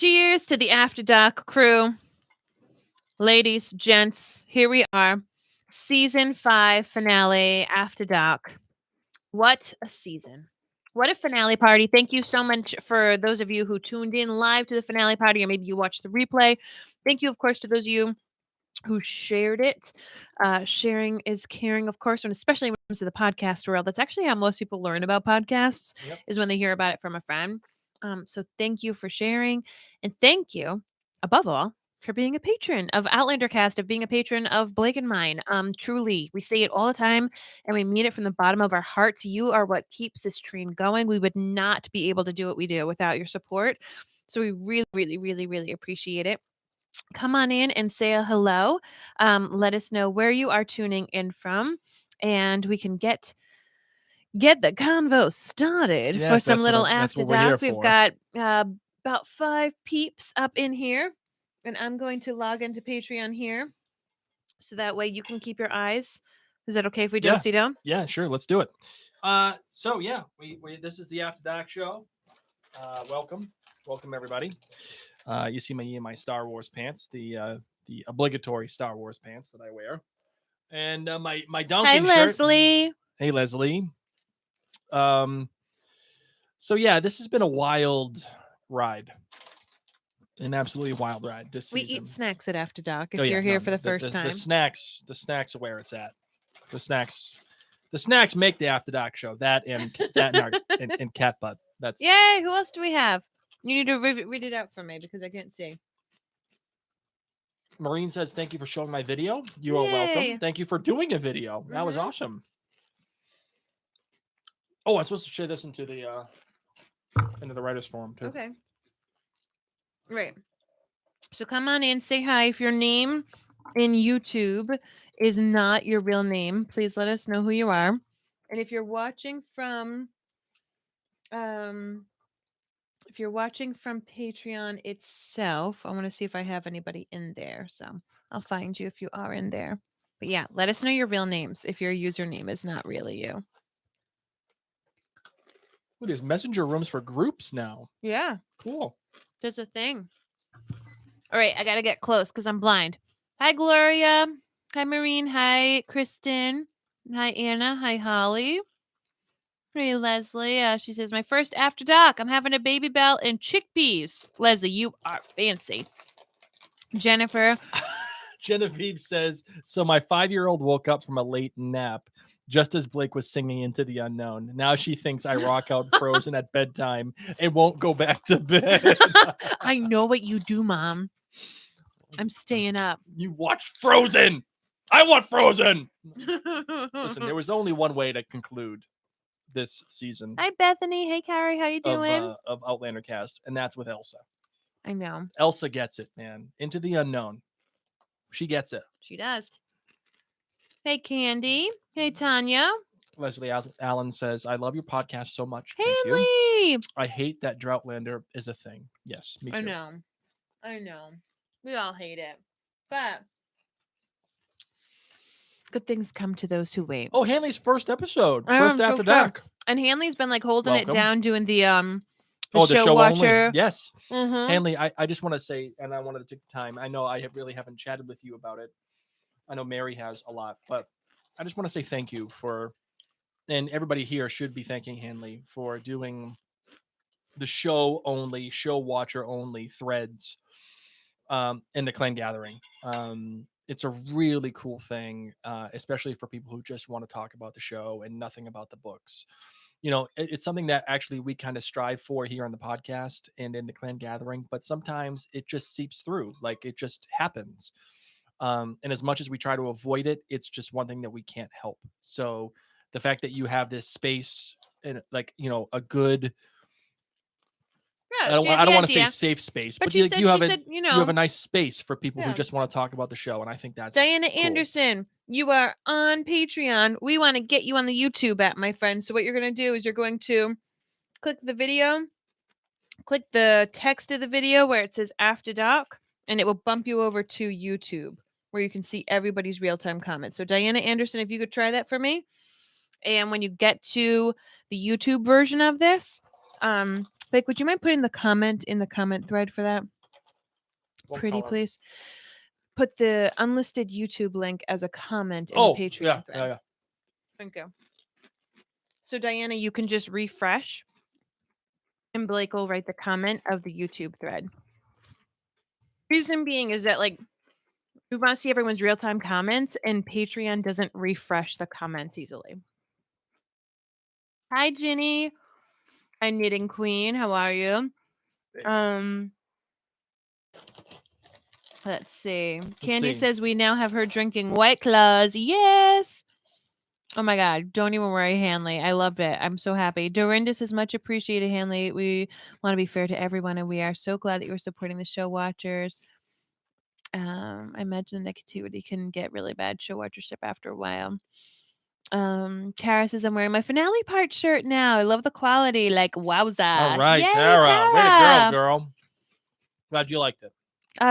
Cheers to the After Dark crew. Ladies, gents, here we are. Season 5 finale, After Dark. What a season. What a finale party. Thank you so much for those of you who tuned in live to the finale party, or maybe you watched the replay. Thank you, of course, to those of you who shared it. Sharing is caring, of course, and especially when it comes to the podcast world. That's actually how most people learn about podcasts, is when they hear about it from a friend. So thank you for sharing. And thank you, above all, for being a patron of Outlander Cast, of being a patron of Blake and mine. Truly, we say it all the time and we mean it from the bottom of our hearts. You are what keeps this train going. We would not be able to do what we do without your support. So we really, really, really, really appreciate it. Come on in and say a hello. Let us know where you are tuning in from, and we can get the convo started for Yes, some little that's After what we're here Dark. We've for. got about 5 peeps up in here, and I'm going to log into Patreon here, so that way you can keep your eyes. Is that okay if we do? Yeah, sure. Let's do it. So yeah, we this is the After Dark show. Welcome everybody. You see me in my Star Wars pants, the obligatory Star Wars pants that I wear, and my Duncan shirt. Leslie. Hey Leslie. So yeah, this has been a wild ride. An absolutely wild ride this We season. eat snacks at After Dark if you're here for the first time. The snacks are where it's at. The snacks make the After Dark show. That and cat butt. That's Yay! Who else do we have? You need to read it out for me because I can't see. Maureen says, "Thank you for showing my video. You are Yay. welcome. Thank you for doing a video. That was awesome." Oh, I'm supposed to share this into the writers forum too. Okay. Right. So come on in, say hi. If your name in YouTube is not your real name, please let us know who you are. And if you're watching from Patreon itself, I want to see if I have anybody in there. So I'll find you if you are in there. But yeah, let us know your real names if your username is not really you. Ooh, there's messenger rooms for groups now. Yeah. Cool. That's a thing. All right, I got to get close because I'm blind. Hi, Gloria. Hi, Maureen. Hi, Kristen. Hi, Anna. Hi, Holly. Hey, Leslie. She says, my first After Dark. I'm having a baby bell and chickpeas. Leslie, you are fancy. Jennifer. Genevieve says, so my 5-year-old woke up from a late nap just as Blake was singing Into the Unknown. Now she thinks I rock out Frozen at bedtime and won't go back to bed. I know what you do, Mom. I'm staying up. You watch Frozen. I want Frozen. Listen, there was only one way to conclude this season. Hi, Bethany. Hey, Carrie. How you doing? Of Outlander Cast, and that's with Elsa. I know. Elsa gets it, man. Into the Unknown. She gets it. She does. Hey, Candy. Hey, Tanya. Leslie Allen says, I love your podcast so much. Haley. Thank you. I hate that Droughtlander is a thing. Yes, me too. I know. We all hate it. But good things come to those who wait. Oh, Hanley's first episode. First After Dark. And Hanley's been like holding it down, doing the the show watcher. Only. Yes. Hanley, I just want to say, and I wanted to take the time. I know I really haven't chatted with you about it. I know Mary has a lot, but I just want to say thank you for, and everybody here should be thanking Hanley for doing the show watcher only threads in the Clan Gathering. It's a really cool thing, especially for people who just want to talk about the show and nothing about the books. You know, it's something that actually we kind of strive for here on the podcast and in the Clan Gathering, but sometimes it just seeps through, like it just happens. And as much as we try to avoid it, it's just one thing that we can't help. So the fact that you have this space and like, you know, a good, I don't want to say safe space, but you have a nice space for people who just want to talk about the show. And I think that's Diana cool. Anderson. You are on Patreon. We want to get you on the YouTube app, my friend. So what you're going to do is you're going to click the video, click the text of the video where it says After Dark, and it will bump you over to YouTube where you can see everybody's real-time comments. So Diana Anderson, if you could try that for me. And when you get to the YouTube version of this, Blake, would you mind putting the comment in the comment thread for that? What Pretty color? please. Put the unlisted YouTube link as a comment in the Oh, Patreon yeah, thread. yeah. Thank you. So Diana, you can just refresh and Blake will write the comment of the YouTube thread. Reason being is that like we want to see everyone's real-time comments and Patreon doesn't refresh the comments easily. Hi Ginny. Hi Knitting Queen. How are you? Let's see. Candy see. says we now have her drinking White Claws. Yes. Oh my God. Don't even worry, Hanley. I loved it. I'm so happy. Dorinda says much appreciated, Hanley. We want to be fair to everyone, and we are so glad that you're supporting the show watchers. I imagine the negativity can get really bad show watchership after a while. Tara says I'm wearing my finale part shirt now. I love the quality. Like wowza. All right, Yay, Tara. Way to go, Tara. girl. Glad you liked it.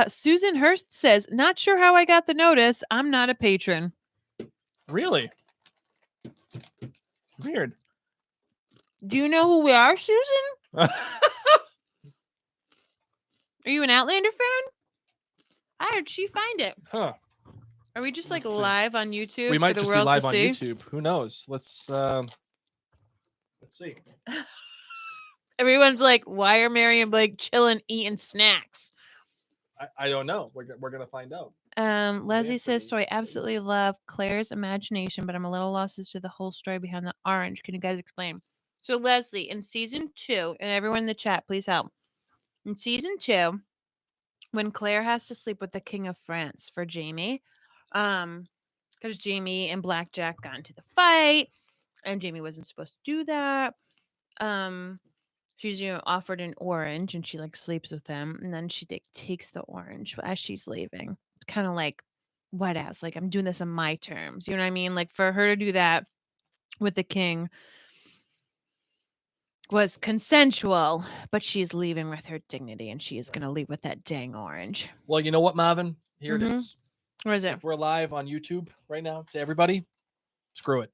Susan Hurst says, not sure how I got the notice. I'm not a patron. Really? Weird. Do you know who we are, Susan? Are you an Outlander fan? How did she find it? Huh. Are we just like Let's see. live on YouTube We for might the just be world live to on see? YouTube. Who knows? Let's see. Everyone's like, why are Mary and Blake chilling, eating snacks? I don't know. We're gonna find out. Leslie says, me, so I please. absolutely love Claire's imagination, but I'm a little lost as to the whole story behind the orange. Can you guys explain? So Leslie, in season 2, and everyone in the chat, please help. In season 2, when Claire has to sleep with the King of France for Jamie, because Jamie and Blackjack got into the fight, and Jamie wasn't supposed to do that. She's offered an orange, and she like sleeps with him, and then she takes the orange as she's leaving. It's kind of like what else? Like I'm doing this on my terms. You know what I mean? Like for her to do that with the king was consensual, but she's leaving with her dignity, and she is gonna leave with that dang orange. Well, you know what, Marvin? Here it is. Where is it? If we're live on YouTube right now to everybody, screw it.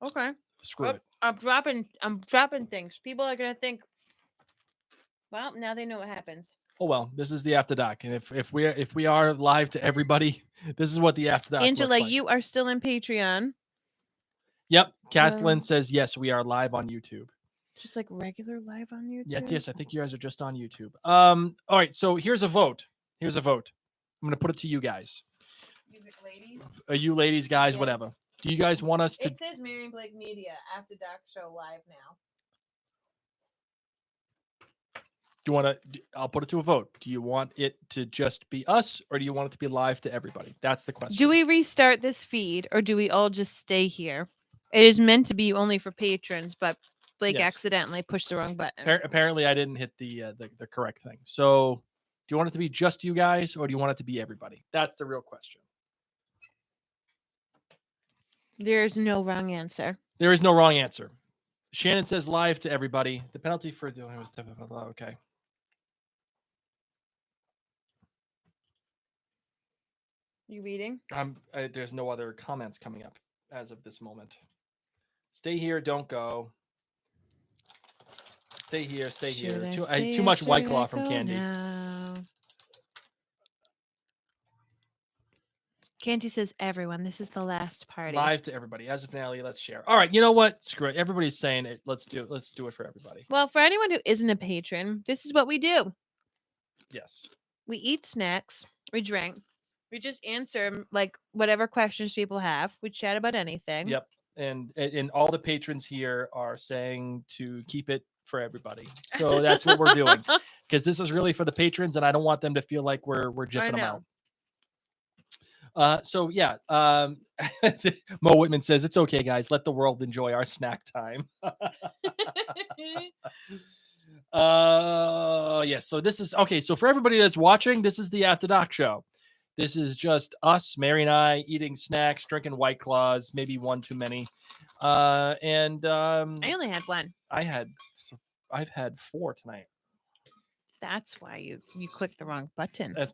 Okay. Screw it. I'm dropping things. People are gonna think, well, now they know what happens. Oh well, this is the After Dark, and if we are live to everybody, this is what the After Dark Angela, looks like. you are still in Patreon. Yep, Kathleen says yes, we are live on YouTube. Just like regular live on YouTube. Yes, I think you guys are just on YouTube. All right, so here's a vote. I'm gonna put it to you guys. Ladies? You ladies, guys, Yes. whatever. Do you guys want us to? It says Mary and Blake Media After Dark Show live now. Do you want to? I'll put it to a vote. Do you want it to just be us, or do you want it to be live to everybody? That's the question. Do we restart this feed, or do we all just stay here? It is meant to be only for patrons, but Blake Yes. accidentally pushed the wrong button. Apparently, I didn't hit the correct thing. So, do you want it to be just you guys, or do you want it to be everybody? That's the real question. There's no wrong answer. There is no wrong answer. Shannon says live to everybody. The penalty for doing it was difficult. Okay. You reading? There's no other comments coming up as of this moment. Stay here, don't go. Stay here, stay here. Too much White Claw from Candy. Now? Candy says, everyone, this is the last party. Live to everybody. As a finale, let's share. All right, you know what? Screw it. Everybody's saying it. Let's do it for everybody. Well, for anyone who isn't a patron, this is what we do. Yes. We eat snacks. We drink. We just answer like whatever questions people have. We chat about anything. Yep. And all the patrons here are saying to keep it for everybody. So that's what we're doing. Because this is really for the patrons, and I don't want them to feel like we're jiffing them out. So yeah, Mo Whitman says it's okay, guys. Let the world enjoy our snack time. Yes. So this is okay. So for everybody that's watching, this is the After Dark show. This is just us, Mary and I, eating snacks, drinking White Claws, maybe one too many. I only had one. I've had 4 tonight. That's why you clicked the wrong button. That's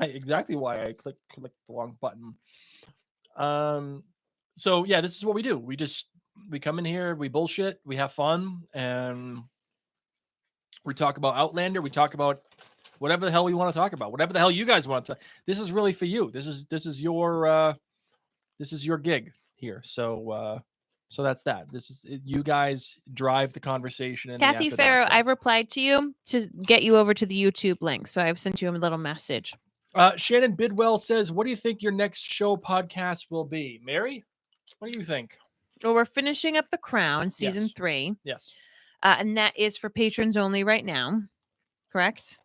exactly why I clicked the wrong button. So yeah, this is what we do. We come in here, we bullshit, we have fun, and We talk about Outlander. We talk about whatever the hell we want to talk about. Whatever the hell you guys want to. This is really for you. This is your gig here. So that's that. This is you guys drive the conversation in the Kathy After Dark Farrow, Show. I've replied to you to get you over to the YouTube link. So I've sent you a little message. Shannon Bidwell says, "What do you think your next show podcast will be?" Mary, what do you think? Well, we're finishing up The Crown, season Yes. 3. Yes. And that is for patrons only right now. Correct?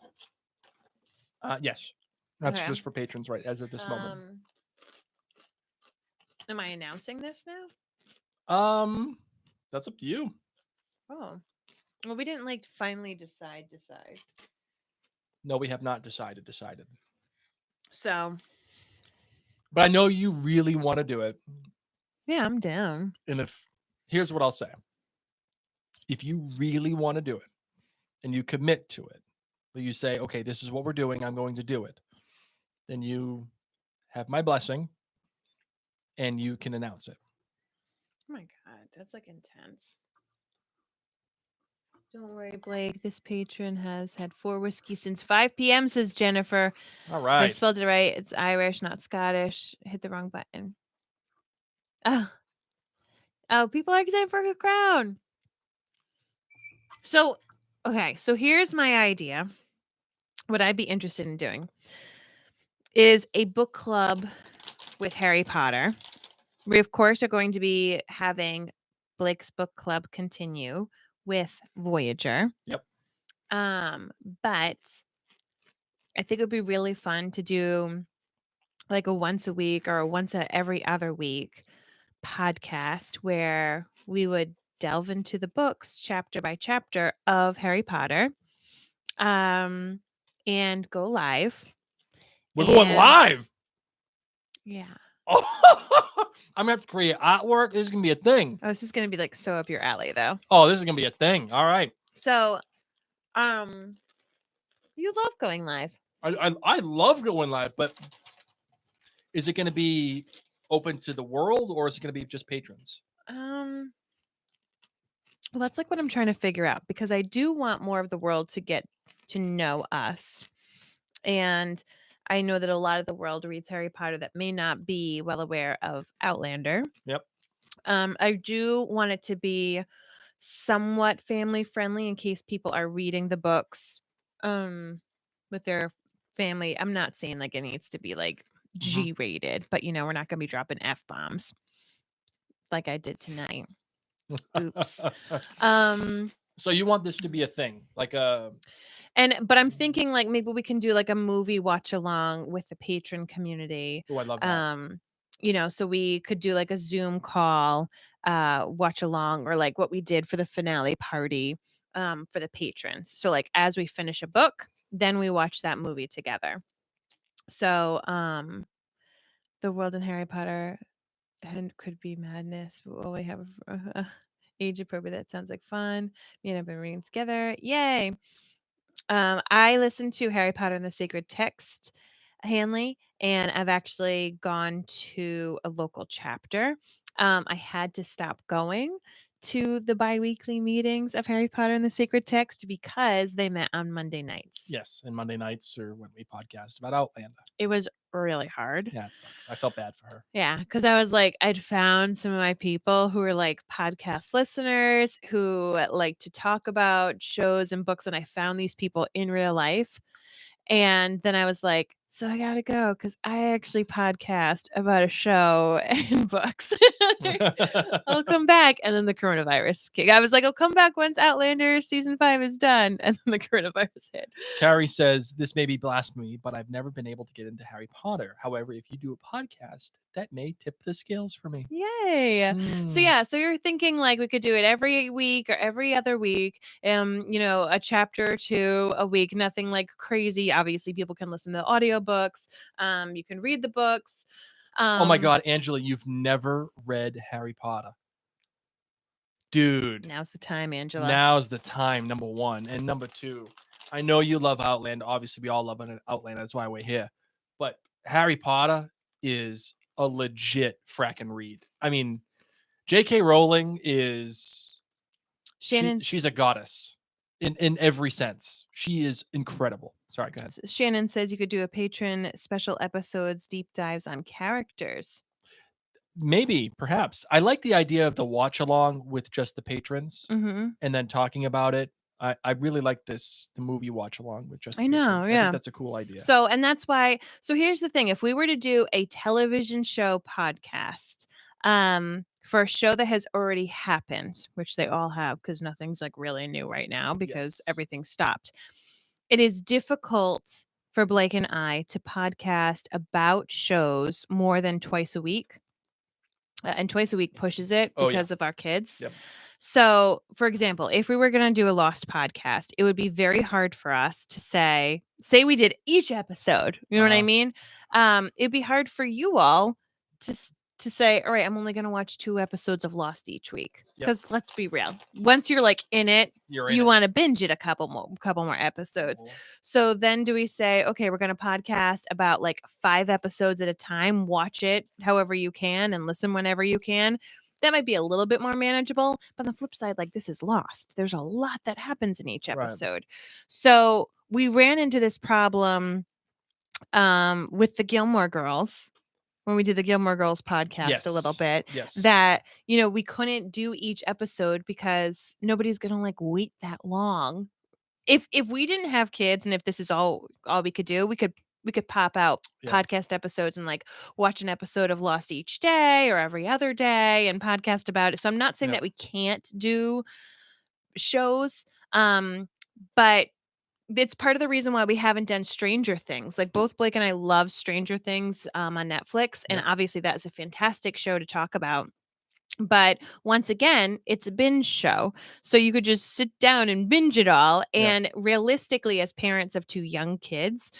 Yes. That's Okay. just for patrons right as of this moment. Am I announcing this now? That's up to you. Oh. Well, we didn't like finally decide. No, we have not decided. So, But I know you really want to do it. yeah, I'm down. And here's what I'll say. If you really want to do it and you commit to it, that you say, okay, this is what we're doing, I'm going to do it, then you have my blessing and you can announce it. Oh my God, that's like intense. Don't worry, Blake. This patron has had 4 whiskey since 5 p.m., says Jennifer. All I right. spelled it right. It's Irish, not Scottish. Hit the wrong button. Oh, people are excited for The Crown. So, okay. So here's my idea. What I'd be interested in doing is a book club with Harry Potter. We, of course, are going to be having Blake's book club continue with Voyager. Yep. But I think it would be really fun to do like a once a week or every other week podcast where we would delve into the books chapter by chapter of Harry Potter and go live. We're going live. Yeah. I'm gonna have to create artwork. This is gonna be a thing. Oh, this is gonna be like so up your alley though. Oh, this is gonna be a thing. All right. So you love going live. I love going live, but is it gonna be open to the world or is it gonna be just patrons? Well, that's like what I'm trying to figure out because I do want more of the world to get to know us. And I know that a lot of the world reads Harry Potter that may not be well aware of Outlander. Yep. I do want it to be somewhat family friendly in case people are reading the books with their family. I'm not saying like it needs to be like G rated, but we're not going to be dropping F bombs like I did tonight. Oops. So you want this to be a thing, like a but I'm thinking like maybe we can do like a movie watch along with the patron community. Oh, I love that. So we could do like a Zoom call, watch along, or like what we did for the finale party for the patrons. So like as we finish a book, then we watch that movie together. So the world in Harry Potter and could be madness. Well, we have age appropriate. That sounds like fun. Me and I've been reading together. Yay! I listened to Harry Potter and the Sacred Text, Hanley, and I've actually gone to a local chapter. I had to stop going to the biweekly meetings of Harry Potter and the Sacred Text because they met on Monday nights. Yes, and Monday nights are when we podcast about Outlander. It was really hard. Yeah, it sucks. I felt bad for her. Yeah, because I was like, I'd found some of my people who were like podcast listeners who like to talk about shows and books, and I found these people in real life. And then I was like, so I gotta go because I actually podcast about a show and books. I'll come back. And then the coronavirus kick. I was like, I'll come back once Outlander season 5 is done. And then the coronavirus hit. Carrie says, this may be blasphemy, but I've never been able to get into Harry Potter. However, if you do a podcast, that may tip the scales for me. Yay. So yeah, so you're thinking like we could do it every week or every other week. A chapter or 2 a week, nothing like crazy. Obviously, people can listen to the audiobooks. You can read the books. Oh my God, Angela, you've never read Harry Potter. Dude. Now's the time, Angela. Now's the time, number 1. And number 2, I know you love Outlander. Obviously, we all love Outlander. That's why we're here. But Harry Potter is a legit fracking read. I mean, J.K. Rowling is... she's a goddess. in every sense. She is incredible. Sorry, go ahead. Shannon says you could do a patron special episodes, deep dives on characters. Maybe, perhaps. I like the idea of the watch along with just the patrons Mm-hmm. and then talking about it. I really like the movie watch along with just the I know, patrons. I think yeah. that's a cool idea. So, and that's why. So here's the thing: if we were to do a television show podcast, for a show that has already happened, which they all have, because nothing's like really new right now because Yes. everything stopped. It is difficult for Blake and I to podcast about shows more than twice a week. And twice a week pushes it Oh, yeah. because of our kids. Yep. So, for example, if we were going to do a Lost podcast, it would be very hard for us to say we did each episode. You know what I Uh-huh. mean? It'd be hard for you all to to say, all right, I'm only going to watch 2 episodes of Lost each week. Yep. Because let's be real, once you're like in it, You're in you it. want to binge it a couple more episodes. Mhm. So then do we say, okay, we're going to podcast about like 5 episodes at a time, watch it however you can and listen whenever you can? That might be a little bit more manageable. But on the flip side, like this is Lost. There's a lot that happens in each Right. episode. So we ran into this problem with the Gilmore Girls when we did the Gilmore Girls podcast a little Yes. bit, Yes. that, you know, we couldn't do each episode because nobody's going to like wait that long. If we didn't have kids and if this is all we could do, we could pop out Yep. podcast episodes and like watch an episode of Lost each day or every other day and podcast about it. So I'm not saying Yep. that we can't do shows, but it's part of the reason why we haven't done Stranger Things. Like both Blake and I love Stranger Things on Netflix, and Yep. obviously that's a fantastic show to talk about. But once again, it's a binge show. So you could just sit down and binge it all. Yep. And realistically, as parents of 2 young kids,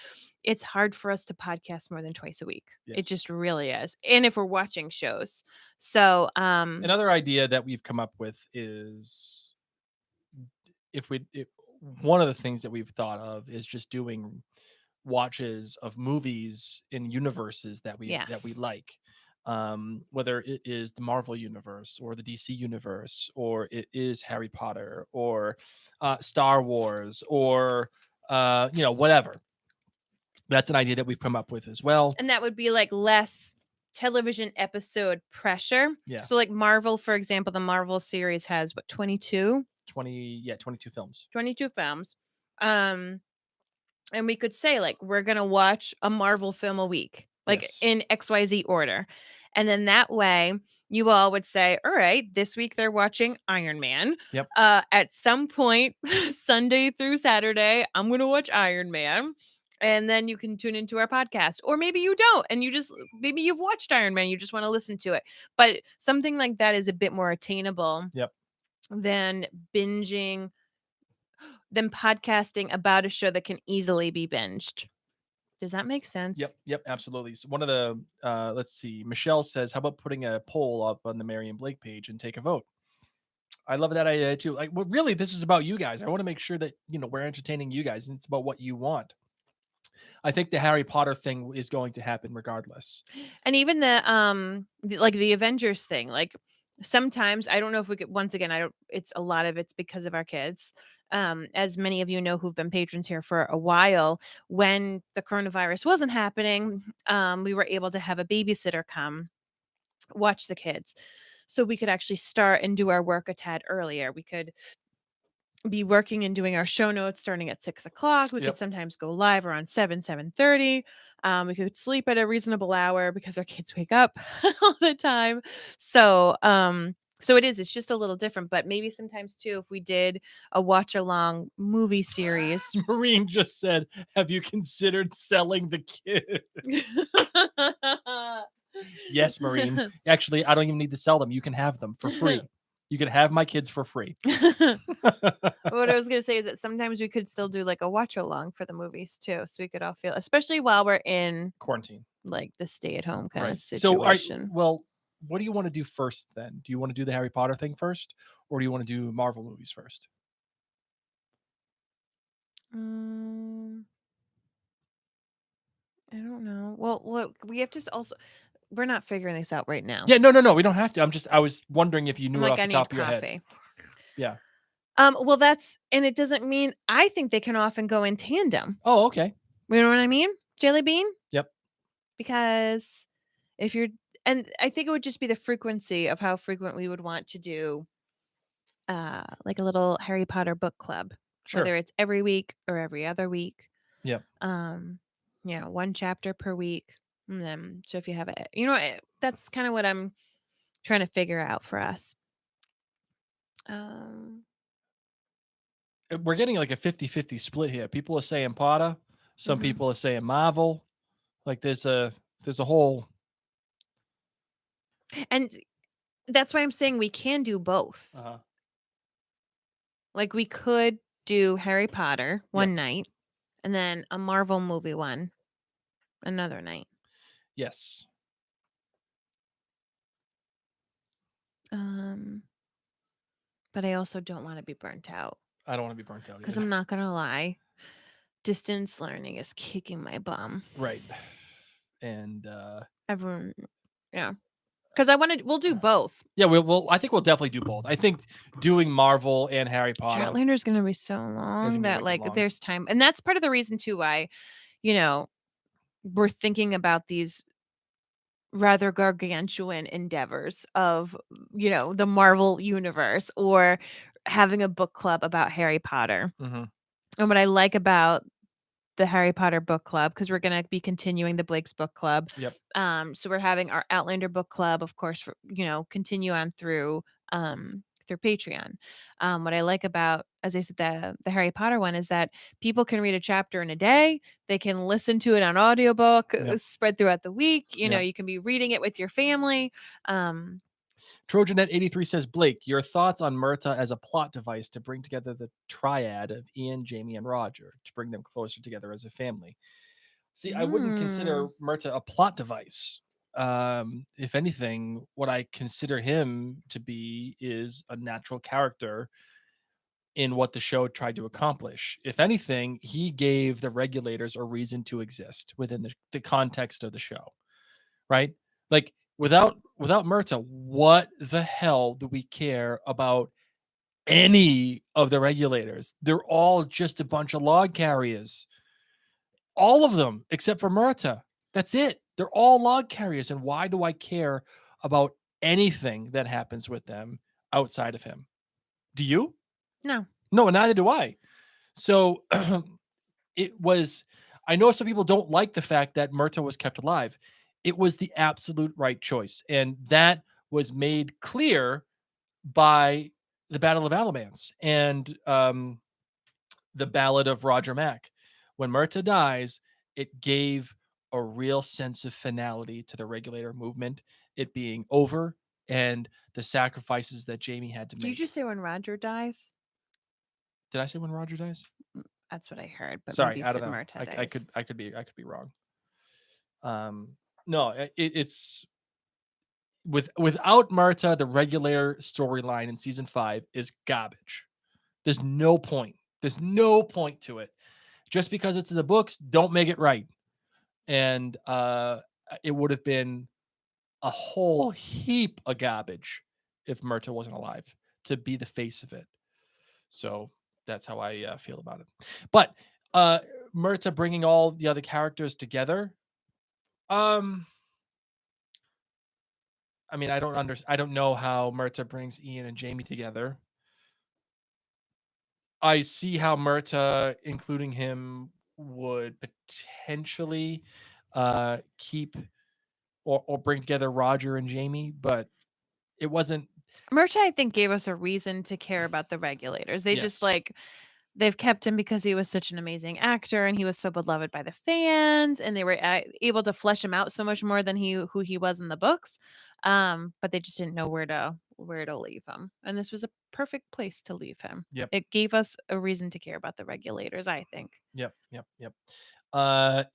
it's hard for us to podcast more than twice a week. It just Yes. really is. And if we're watching shows. So Another idea that we've come up with is one of the things that we've thought of is just doing watches of movies in universes that we yes. like. Whether it is the Marvel universe or the DC universe, or it is Harry Potter or Star Wars, or whatever. That's an idea that we've come up with as well. And that would be like less television episode pressure. Yeah. So like Marvel, for example, the Marvel series has what, 22? 22 films. 22 films. And we could say like we're going to watch a Marvel film a week, like Yes. in XYZ order. And then that way you all would say, all right, this week they're watching Iron Man. Yep. At some point, Sunday through Saturday, I'm going to watch Iron Man. And then you can tune into our podcast. Or maybe you don't. And maybe you've watched Iron Man. You just want to listen to it. But something like that is a bit more attainable Yep. than binging, than podcasting about a show that can easily be binged. Does that make sense? Yep, absolutely. So one of the let's see, Michelle says, how about putting a poll up on the Mary and Blake page and take a vote? I love that idea too. Like, well, really, this is about you guys. I want to make sure that we're entertaining you guys, and it's about what you want. I think the Harry Potter thing is going to happen regardless. And even the Avengers thing, like sometimes I don't know if we could, once again, I don't, it's a lot of it's because of our kids. As many of you know who've been patrons here for a while, when the coronavirus wasn't happening, we were able to have a babysitter come watch the kids. So we could actually start and do our work a tad earlier. We could be working and doing our show notes starting at 6 o'clock. We Yep. could sometimes go live around 7:30. We could sleep at a reasonable hour because our kids wake up all the time. So it's just a little different, but maybe sometimes too, if we did a watch along movie series. Marine just said, have you considered selling the kid? Yes, Marine. Actually, I don't even need to sell them. You can have them for free. You can have my kids for free. What I was going to say is that sometimes we could still do like a watch along for the movies too. So we could all feel, especially while we're in quarantine, like the stay at home kind right. of situation. So what do you want to do first then? Do you want to do the Harry Potter thing first, or do you want to do Marvel movies first? I don't know. Well, look, we have to also, we're not figuring this out right now. Yeah, no. We don't have to. I was wondering if you knew it off the top of your head. Yeah. Well, and it doesn't mean I think they can often go in tandem. Oh, okay. You know what I mean? Jelly bean? Yep. Because if you're and I think it would just be the frequency of how frequent we would want to do like a little Harry Potter book club, Sure. whether it's every week or every other week. Yep. Um, one chapter per week. And then so if you have it, that's kind of what I'm trying to figure out for us. Um, We're getting like a 50-50 split here. People are saying Potter, some mhm. people are saying Marvel. Like there's a whole And that's why I'm saying we can do both. uh Like we could do Harry Potter Yep. one night and then a Marvel movie one another night. Yes. Um, but I also don't want to be burnt out I don't want to be burnt out because either. I'm not gonna lie, distance learning is kicking my bum. Right. And Everyone, yeah, because we'll do both. yeah, I think we'll definitely do both. I think doing Marvel and Harry Your Potter Outlander's gonna be so is long gonna be that way too like long. there's time, and that's part of the reason too why, you know, we're thinking about these rather gargantuan endeavors of the Marvel universe or having a book club about Harry Potter. Mm-hmm. And what I like about the Harry Potter book club, because we're going to be continuing the Blake's book club. Yep. So we're having our Outlander book club, of course, continue on through Patreon. What I like about, as I said, the Harry Potter one is that people can read a chapter in a day. They can listen to it on audiobook, Yep. spread throughout the week. Yep. You can be reading it with your family. Um, Trojanet83 says, Blake, your thoughts on Myrta as a plot device to bring together the triad of Ian, Jamie, and Roger to bring them closer together as a family. See, I wouldn't consider mm, Myrta a plot device. If anything, what I consider him to be is a natural character in what the show tried to accomplish. If anything, he gave the regulators a reason to exist within the context of the show, right? Like without Myrta, what the hell do we care about any of the regulators? They're all just a bunch of log carriers. All of them except for Myrta. That's it. They're all log carriers. And why do I care about anything that happens with them outside of him? Do you? no. No, neither do I. So it was, I know some people don't like the fact that Myrta was kept alive. It was the absolute right choice. And that was made clear by the Battle of Alamance and the Ballad of Roger Mack. When Myrta dies, it gave a real sense of finality to the regulator movement, it being over, and the sacrifices that Jamie had to Do you make. just say when Roger dies? Did I say when Roger dies? That's what I heard, but maybe Sorry, you I don't said know. Marta I dies. could be wrong. No, it's without Marta, the regular storyline in season 5 is garbage. There's no point. There's no point to it. Just because it's in the books, don't make it right. And it would have been a whole heap of garbage if Myrta wasn't alive to be the face of it. So that's how I feel about it. But Myrta bringing all the other characters together, um, I mean, I don't know how Myrta brings Ian and Jamie together. I see how Myrta, including him, would potentially keep or bring together Roger and Jamie, but it wasn't. Murcha, I think, gave us a reason to care about the regulators. They just Yes. they've kept him because he was such an amazing actor and he was so beloved by the fans, and they were able to flesh him out so much more than who he was in the books. But they just didn't know where to leave him, and this was a perfect place to leave him. Yep. It gave us a reason to care about the regulators, I think. Yep. Yep. Yep.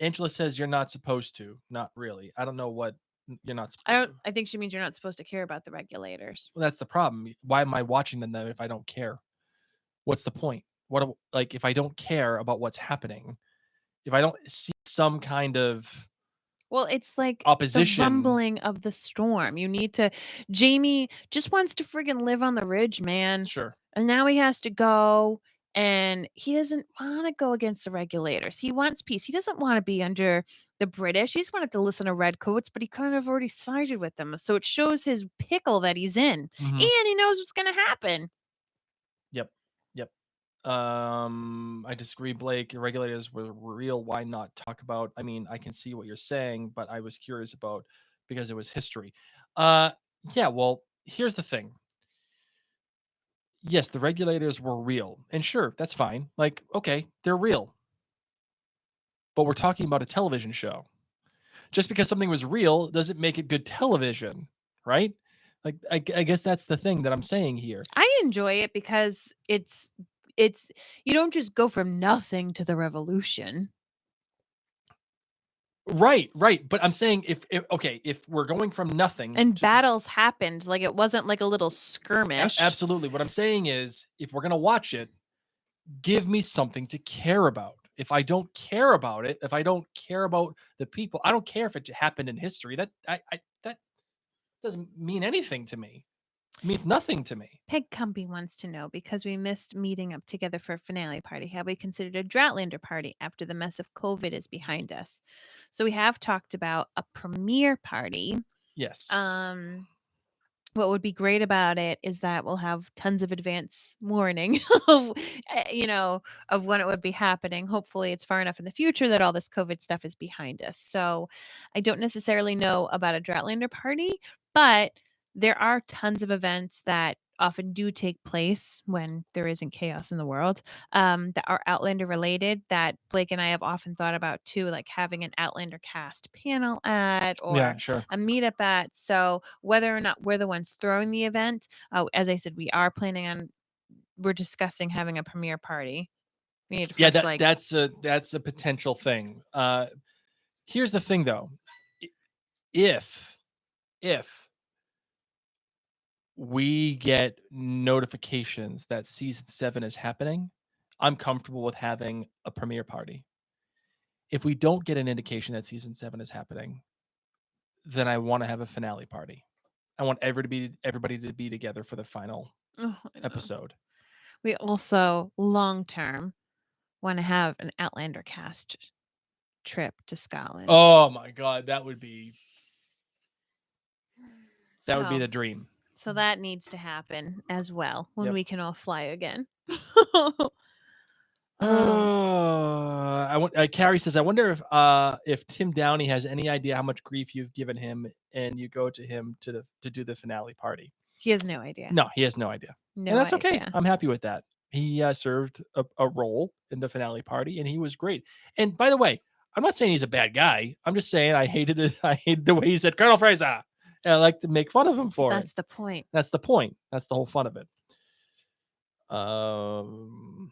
Angela says you're not supposed to. Not really. I don't know what you're not I supposed don't. to. I think she means you're not supposed to care about the regulators. Well, that's the problem. Why am I watching them then if I don't care? What's the point? If I don't care about what's happening, if I don't see some kind of Well, it's like the opposition. rumbling of the storm. You need to Jamie just wants to friggin' live on the ridge, man. Sure. And now he has to go and he doesn't want to go against the regulators. He wants peace. He doesn't want to be under the British. He just wanted to listen to redcoats, but he kind of already sided with them. So it shows his pickle that he's in. And Mhm. he knows what's going to happen. Yep. Yep. I disagree, Blake. Regulators were real. Why not talk about? I mean, I can see what you're saying, but I was curious about because it was history. Uh, yeah. Well, here's the thing. Yes, the regulators were real, and sure, that's fine. Like, okay, they're real, but we're talking about a television show. Just because something was real doesn't make it good television, right? Like, I guess that's the thing that I'm saying here. I enjoy it because it's you don't just go from nothing to the revolution. Right, right. But I'm saying if okay, if we're going from nothing And to battles happened, like, it wasn't like a little skirmish. absolutely, what I'm saying is if we're gonna watch it, give me something to care about. If I don't care about it, if I don't care about the people, I don't care if it happened in history. That doesn't mean anything to me. It means nothing to me. Peg Cumpy wants to know, because we missed meeting up together for a finale party, have we considered a Droughtlander party after the mess of COVID is behind us? So we have talked about a premiere party. Yes. What would be great about it is that we'll have tons of advance warning of, of when it would be happening. Hopefully, it's far enough in the future that all this COVID stuff is behind us. So, I don't necessarily know about a Droughtlander party, but there are tons of events that often do take place when there isn't chaos in the world, that are Outlander related, that Blake and I have often thought about too, like having an Outlander cast panel at, Yeah, or sure. a meetup at. So whether or not we're the ones throwing the event, as I said, we're discussing having a premiere party. We need to Yeah, first, like, that's a potential thing. Here's the thing though. I- if we get notifications that season 7 is happening, I'm comfortable with having a premiere party. If we don't get an indication that season 7 is happening, then I want to have a finale party. I want everybody to be together for the final oh, I know. episode. We also long term want to have an Outlander cast trip to Scotland. Oh my god, that would be So the dream. so that needs to happen as well when Yep. we can all fly again. Carrie says, I wonder if Tim Downey has any idea how much grief you've given him, and you go to him to do the finale party. He has no idea. No, he has no idea, and No that's okay. idea. I'm happy with that. He served a role in the finale party, and he was great. And by the way, I'm not saying he's a bad guy. I'm just saying I hated it. I hated the way he said Colonel Fraser. And I like to make fun of him for That's it. the point. That's the point. That's the whole fun of it. Um,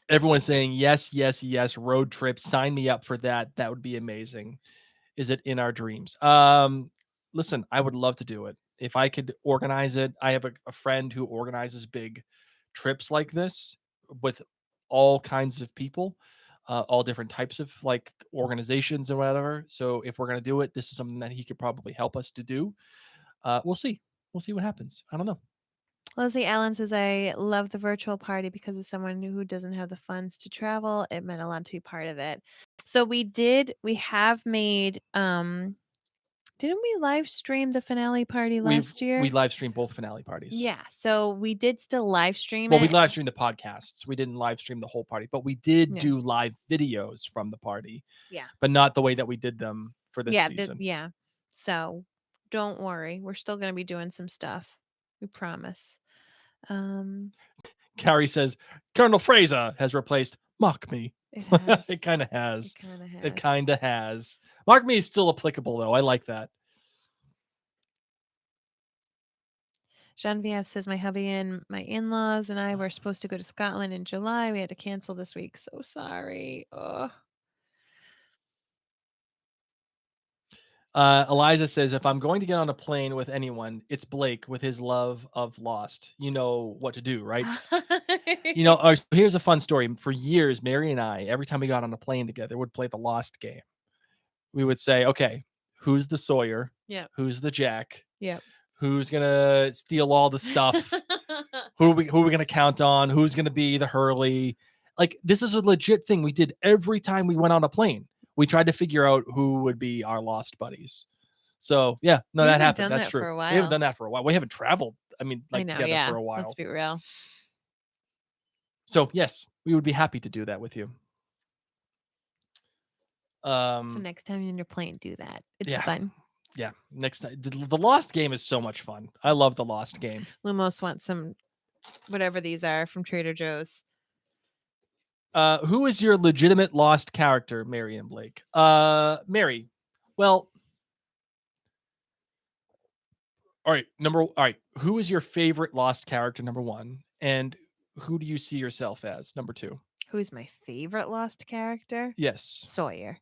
Everyone's saying yes, yes, yes. Road trip. Sign me up for that. That would be amazing. Is it in our dreams? Listen, I would love to do it if I could organize it. I have a friend who organizes big trips like this with all kinds of people, all different types of like organizations and whatever. So if we're gonna do it, this is something that he could probably help us to do. We'll see. We'll see what happens. I don't know. Leslie Allen says, I love the virtual party because as someone who doesn't have the funds to travel, it meant a lot to be part of it. So we have made, didn't we live stream the finale party last We year? live stream both finale parties. Yeah. So we did still live stream Well, we it. live streamed the podcasts. We didn't live stream the whole party, but we did Yeah. do live videos from the party, Yeah. but not the way that we did them for this season. Yeah. So don't worry. We're still going to be doing some stuff. We promise. Carrie says Colonel Fraser has replaced Mock Me. It has. It kind of has. It kind of has. It kind of has. Mock Me is still applicable though. I like that. Genevieve says, my hubby and my in-laws and I were supposed to go to Scotland in July. We had to cancel this week. So sorry. Oh. Eliza says, if I'm going to get on a plane with anyone, it's Blake with his love of Lost. You know what to do, right? Here's a fun story. For years, Mary and I, every time we got on a plane together, would play the Lost game. we would say, okay, who's the Sawyer? Yep. Who's the Jack? Yep. Who's gonna steal all the stuff? Who are we gonna count on? Who's gonna be the Hurley? Like, this is a legit thing we did every time we went on a plane. We tried to figure out who would be our lost buddies. So yeah, no, We that haven't happened. done That's that true. for a We haven't while. done that for a while. We haven't traveled. I mean, I like know, together yeah. for a while. Let's be real. So yes, we would be happy to do that with you. So next time you're in your plane, do that. It's Yeah. fun. Yeah, next time. The Lost game is so much fun. I love the Lost game. Lumos wants some, whatever these are from Trader Joe's. Who is your legitimate Lost character, Mary and Blake? Mary. Well, all right. Who is your favorite Lost character? Number one, and who do you see yourself as? Number two. Who's my favorite Lost character? Yes. Sawyer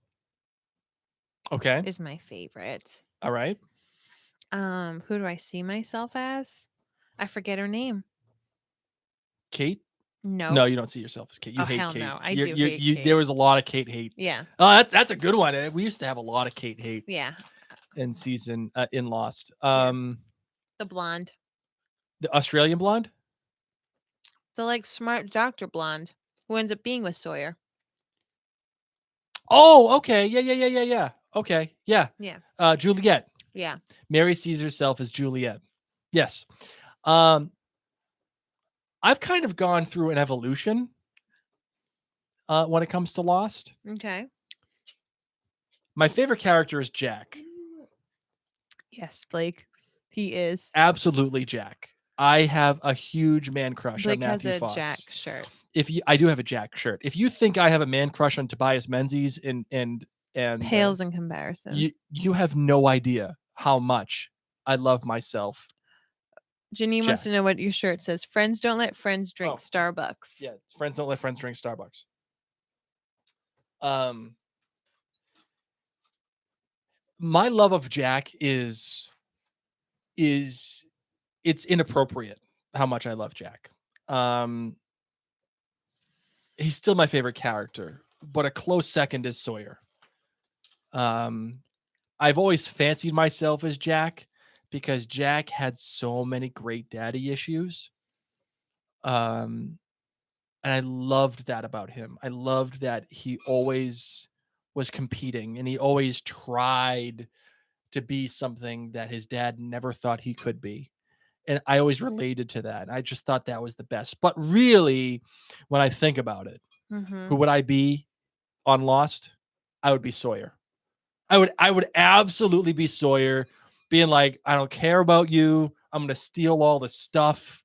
Okay. is my favorite. All right. Who do I see myself as? I forget her name. Kate. No. No, you don't see yourself as Kate. You Oh, hate hell Kate. no. I do hate Kate. There was a lot of Kate hate. Yeah. Oh, that's a good one. We used to have a lot of Kate hate Yeah. in season in Lost. The blonde. The Australian blonde. The like smart doctor blonde who ends up being with Sawyer. Oh, okay. Yeah. Okay. Yeah. Yeah. Juliet. Yeah. Mary sees herself as Juliet. Yes. I've kind of gone through an evolution when it comes to Lost. Okay. My favorite character is Jack. Yes, Blake. He is. Absolutely Jack. I have a huge man crush Blake on Matthew has a Fox. Jack shirt. I do have a Jack shirt. If you think I have a man crush on Tobias Menzies and pales in comparison. you have no idea how much I love myself. Janine wants to know what your shirt says. Friends don't let friends drink Starbucks. Yeah, friends don't let friends drink Starbucks. My love of Jack is it's inappropriate how much I love Jack. He's still my favorite character, but a close second is Sawyer. I've always fancied myself as Jack because Jack had so many great daddy issues. And I loved that about him. I loved that he always was competing and he always tried to be something that his dad never thought he could be. And I always related to that. I just thought that was the best. But really, when I think about it, who would I be on Lost? I would be Sawyer. I would absolutely be Sawyer, being like, I don't care about you. I'm gonna steal all the stuff.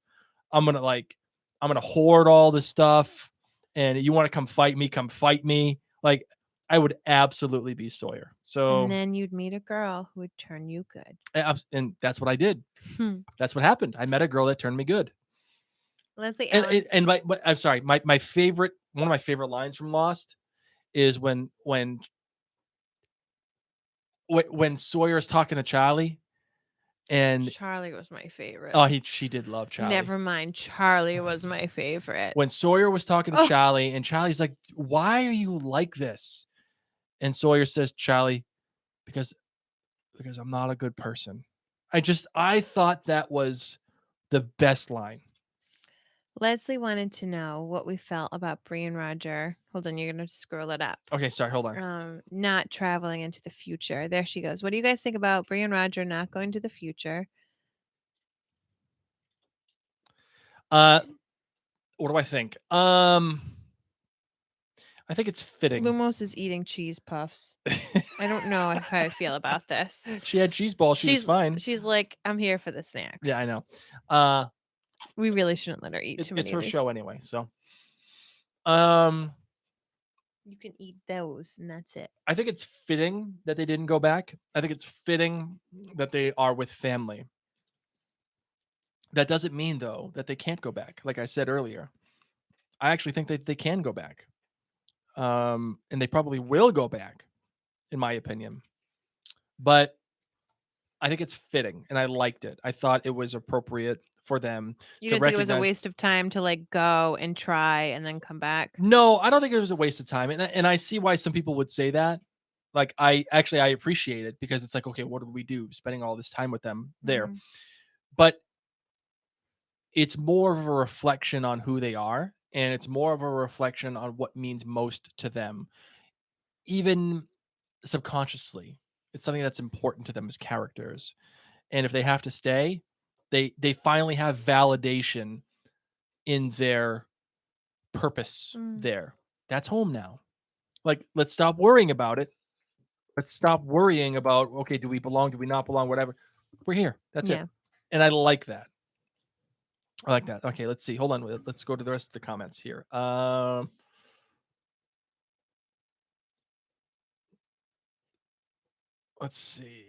I'm gonna hoard all the stuff. And you want to come fight me? Come fight me. Like, I would absolutely be Sawyer. So, and then you'd meet a girl who would turn you good. And that's what I did. That's what happened. I met a girl that turned me good. Leslie and I'm sorry, my favorite, one of my favorite lines from Lost is when Sawyer's talking to Charlie, and Charlie was my favorite. Oh, she did love Charlie. Never mind, Charlie was my favorite. When Sawyer was talking to Charlie, and Charlie's like, "Why are you like this?" And Sawyer says, "Charlie, because I'm not a good person." I thought that was the best line. Leslie wanted to know what we felt about Bree and Roger. Hold on, you're going to scroll it up. Okay, sorry, hold on. Not traveling into the future. There she goes. What do you guys think about Bree and Roger not going to the future? What do I think? I think it's fitting. Lumos is eating cheese puffs. I don't know how I feel about this. She had cheese balls. She was fine. She's like, I'm here for the snacks. Yeah, I know. We really shouldn't let her eat too many. It's her show anyway, so. You can eat those, and that's it. I think it's fitting that they didn't go back. I think it's fitting that they are with family. That doesn't mean, though, that they can't go back. Like I said earlier, I actually think that they can go back. And they probably will go back, in my opinion. But I think it's fitting, and I liked it. I thought it was appropriate for them. You didn't think it was a waste of time to like go and try and then come back? No, I don't think it was a waste of time, and I see why some people would say that. Like I appreciate it because it's like, okay, what did we do? Spending all this time with them there. Mhm. But it's more of a reflection on who they are, and it's more of a reflection on what means most to them, even subconsciously. It's something that's important to them as characters. And if they have to stay, they finally have validation in their purpose Mm. there. That's home now. Like, let's stop worrying about it. Let's stop worrying about, okay, do we belong? Do we not belong? Whatever. We're here. That's it. Yeah. And I like that. I like that. Okay, let's see. Hold on. Let's go to the rest of the comments here. Let's see.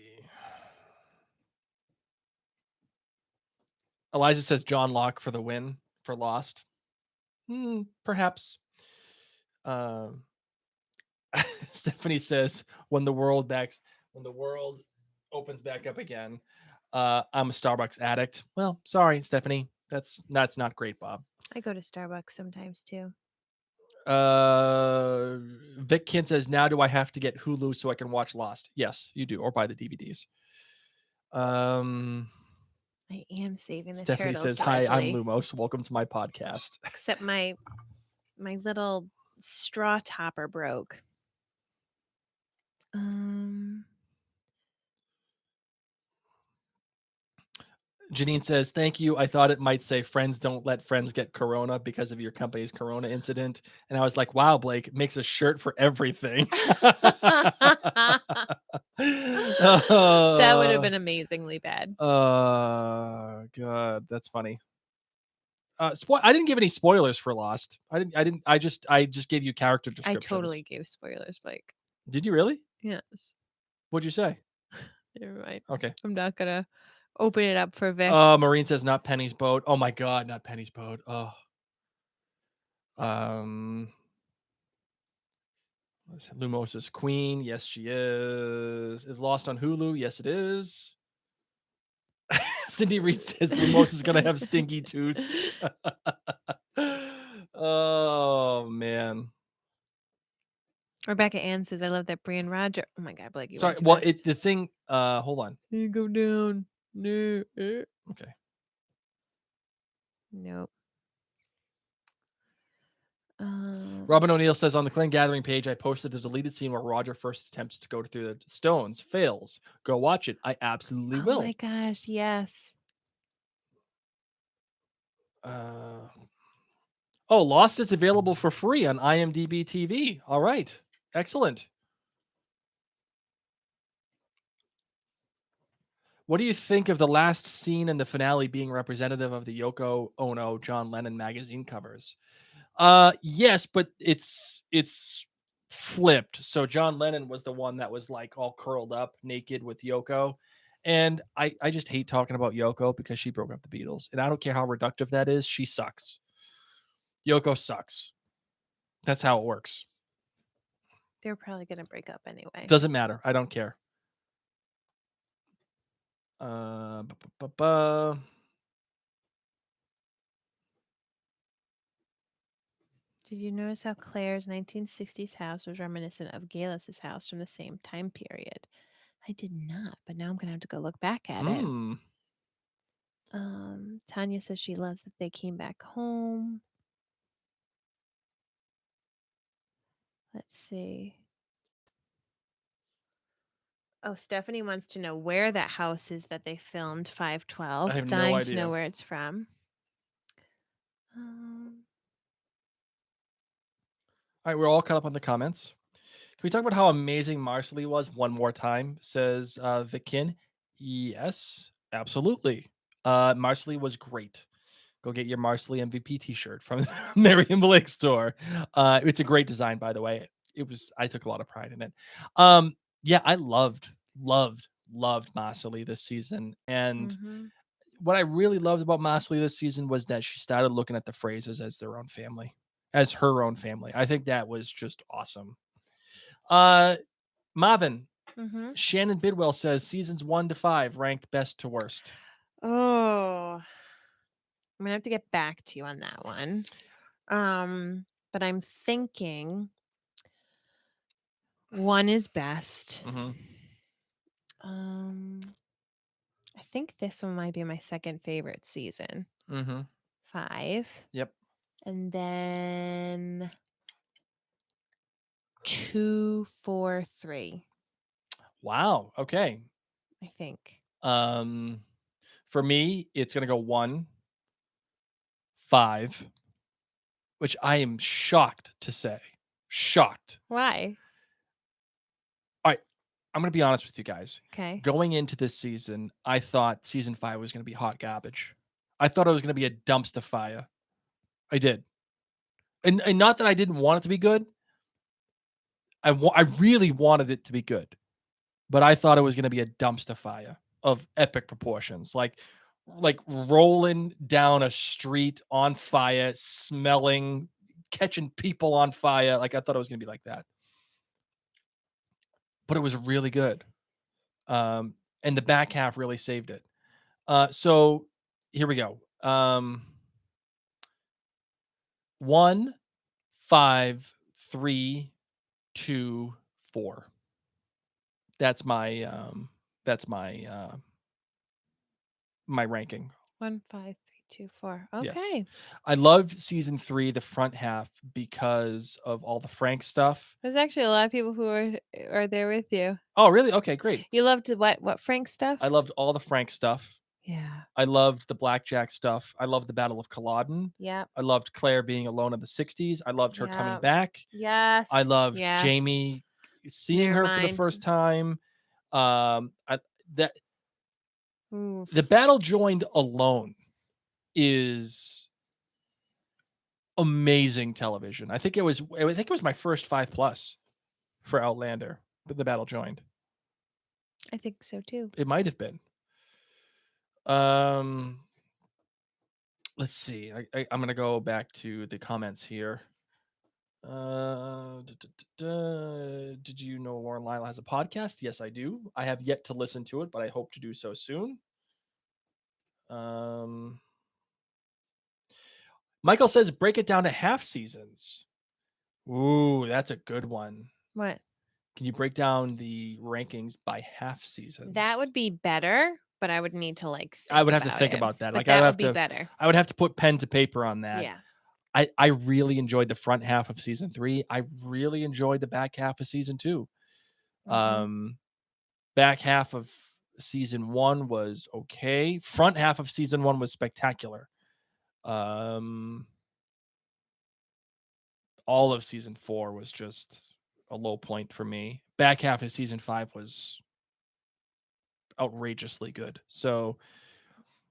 Eliza says John Locke for the win for Lost. Perhaps. Um, Stephanie says when the world opens back up again, I'm a Starbucks addict. Well, sorry, Stephanie. That's not great, Bob. I go to Starbucks sometimes too. Vic Kin says, now do I have to get Hulu so I can watch Lost? Yes, you do, or buy the DVDs. I am saving the Stephanie turtles, says, hi, I'm Leslie. Lumos. Welcome to my podcast. Except my little straw topper broke. Um, Janine says, thank you. I thought it might say friends don't let friends get corona because of your company's corona incident. And I was like, wow, Blake, it makes a shirt for everything. that would have been amazingly bad. God, that's funny. I didn't give any spoilers for Lost. I just gave you character I descriptions. totally gave spoilers, Blake. Did you really? Yes. What'd you say? Never mind. Okay. I'm not gonna open it up for Vic. Maureen says not Penny's boat. Oh my god, not Penny's boat. Oh. Lumos' queen. Yes, she is. Is Lost on Hulu? Yes, it is. Cindy Reed says Lumos is gonna have stinky toots. Oh man. Rebecca Ann says, "I love that Brian Roger." Oh my God, Blake, you Sorry. went too Well, fast. the thing. Hold on. You go down. No. Okay. Nope. Robin O'Neill says on the Clan Gathering page, I posted a deleted scene where Roger first attempts to go through the stones, fails. Go watch it. I absolutely Oh will. my gosh, yes. Lost is available for free on IMDb TV. All right. Excellent. What do you think of the last scene in the finale being representative of the Yoko Ono John Lennon magazine covers? Yes, but it's flipped. So John Lennon was the one that was like all curled up naked with Yoko. And I just hate talking about Yoko because she broke up the Beatles. And I don't care how reductive that is, she sucks. Yoko sucks. That's how it works. They're probably gonna break up anyway. Doesn't matter. I don't care. Ba, ba, ba. Did you notice how Claire's 1960s house was reminiscent of Galus's house from the same time period? I did not, but now I'm gonna have to go look back at it. Tanya says she loves that they came back home. Let's see. Oh, Stephanie wants to know where that house is that they filmed 512. I have no Dying to idea. know where it's from. Um, All right, we're all caught up on the comments. Can we talk about how amazing Marcelly was one more time? Says Vikin. Yes, absolutely. Marcelly was great. Go get your Marcelly MVP T-shirt from the Merriam Blake store. It's a great design, by the way. I took a lot of pride in it. Yeah, I loved Marcelly this season, and mhm. what I really loved about Marcelly this season was that she started looking at the Frasers as their own family, as her own family. I think that was just awesome. Marvin, Mhm. Shannon Bidwell says seasons 1 to 5 ranked best to worst. Oh. I'm gonna have to get back to you on that one. But I'm thinking One is best. Mm-hmm. I think this one might be my second favorite season. Mm-hmm. 5. Yep. And then 2, 4, 3, Wow. Okay. I think. For me, it's gonna go 1, 5, which I am shocked to say. Shocked. Why? All right. I'm gonna be honest with you guys. Okay. Going into this season, I thought season 5 was gonna be hot garbage. I thought it was gonna be a dumpster fire. I did. And not that I didn't want it to be good. I really wanted it to be good, but I thought it was gonna be a dumpster fire of epic proportions, like rolling down a street on fire, smelling, catching people on fire. Like I thought it was gonna be like that, but it was really good. And the back half really saved it. So here we go. 1, 5, 3, 2, 4. That's my my ranking. 1, 5, 3, 2, 4. Yes. Okay. I loved season 3, the front half, because of all the Frank stuff. There's actually a lot of people who are there with you. Oh, really? Okay, great. You loved what Frank stuff? I loved all the Frank stuff. Yeah. I loved the blackjack stuff. I loved the Battle of Culloden. Yep. I loved Claire being alone in the 60s. I loved her coming Yep. back. Yes. I loved Yes. Jamie seeing Never her for the mind. first time. I, that Oof. the battle joined alone is amazing television. I think it was my first 5+ for Outlander, but the battle joined. I think so too. It might have been. Let's see. I'm gonna go back to the comments here. Did you know Lauren Lyle has a podcast? Yes, I do. I have yet to listen to it, but I hope to do so soon. Michael says break it down to half seasons. Ooh, that's a good one. What? Can you break down the rankings by half seasons? That would be better, but I would need to think I would have to think it. about that. But Like that I would be better. I would have to put pen to paper on that. Yeah. I really enjoyed the front half of season 3. I really enjoyed the back half of season 2. Back half of season 1 was okay. Front half of season 1 was spectacular. All of season 4 was just a low point for me. Back half of season 5 was outrageously good. So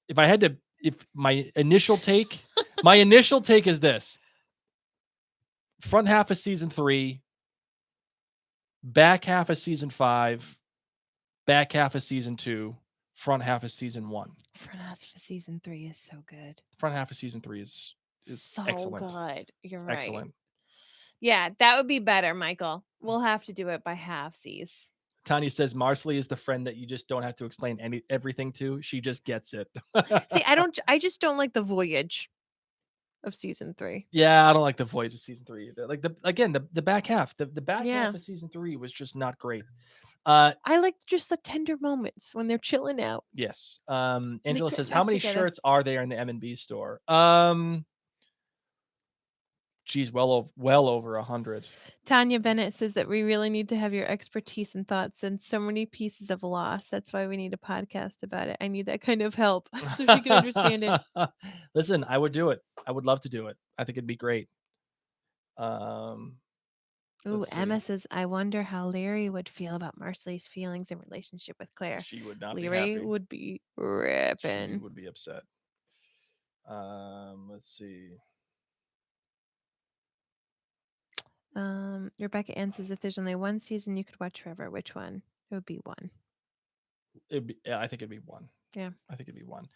if my initial take is this: front half of season 3, back half of season 5, back half of season 2, front half of season 1. Front half of season 3 is so good. Front half of season 3 is so excellent. good. You're It's right. excellent. Yeah, that would be better, Michael. We'll have to do it by halfsies. Tanya says Marsley is the friend that you just don't have to explain everything to. She just gets it. See, I just don't like the voyage of season 3. Yeah, I don't like the voyage of season 3 either. Like the back half. The back Yeah. half of season 3 was just not great. I like just the tender moments when they're chilling out. Yes. Angela get says, back how many together. shirts are there in the M&B store? Geez, well over 100. Tanya Bennett says that we really need to have your expertise and thoughts and so many pieces of loss. That's why we need a podcast about it. I need that kind of help so she can understand it. Listen, I would do it. I would love to do it. I think it'd be great. Ooh, let's see. Emma says, I wonder how Larry would feel about Marcel's feelings and relationship with Claire. She would not Larry be happy. would be ripping. She would be upset. Let's see. Rebecca Ann says, if there's only one season you could watch forever, which one? It would be 1. I think it'd be 1. Yeah. I think it'd be 1.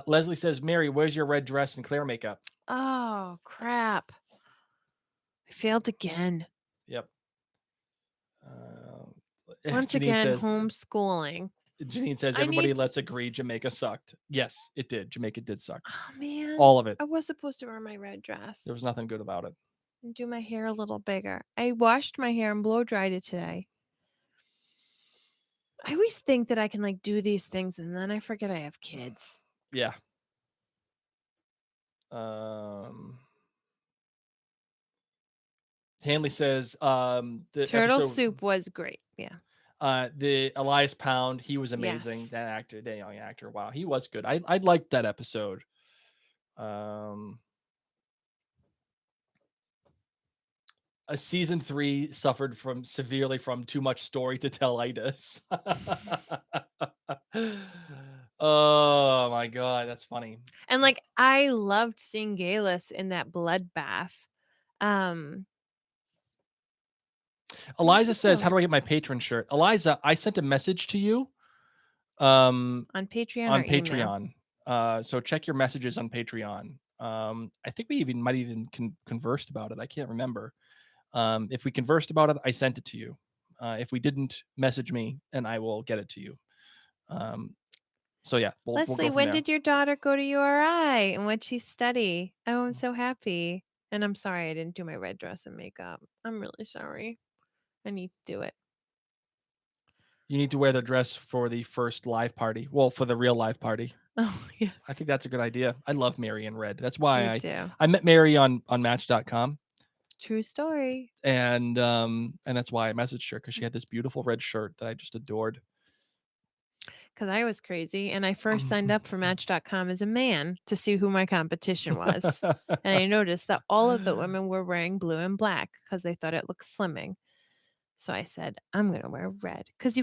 Leslie says, Mary, where's your red dress and Claire makeup? Oh, crap. I failed again. Yep. Once Janine again, says, homeschooling. Janine says, everybody let's agree Jamaica sucked. Yes, it did. Jamaica did suck. Oh, man. All of it. I was supposed to wear my red dress. There was nothing good about it. and do my hair a little bigger. I washed my hair and blow dried it today. I always think that I can like do these things and then I forget I have kids. Yeah. Um, Hanley says the Turtle episode, soup was great. Yeah. the Elias Pound, he was amazing. Yes. That actor, that young actor, wow, he was good. I liked that episode. Um, a season 3 suffered from severely from too much story to tell itis. Oh my god, that's funny. And like I loved seeing Galus in that bloodbath. Um it was Eliza just says, "How so do I get my patron shirt?" Eliza, I sent a message to you on Patreon or on email. Patreon. So check your messages on Patreon. I think we even might even conversed about it. I can't remember. If we conversed about it, I sent it to you. If we didn't, message me and I will get it to you. Um, so yeah, we'll Leslie, go from when there. did your daughter go to URI and what'd she study? Oh, I'm so happy. And I'm sorry I didn't do my red dress and makeup. I'm really sorry. I need to do it. You need to wear the dress for the first live party. Well, for the real live party. Oh, I yes. think that's a good idea. I love Mary in red. That's Me why too. I met Mary on Match.com. True story. And that's why I messaged her because she had this beautiful red shirt that I just adored. Because I was crazy and I first signed up for Match.com as a man to see who my competition was. And I noticed that all of the women were wearing blue and black because they thought it looked slimming. So I said, I'm gonna wear red. Because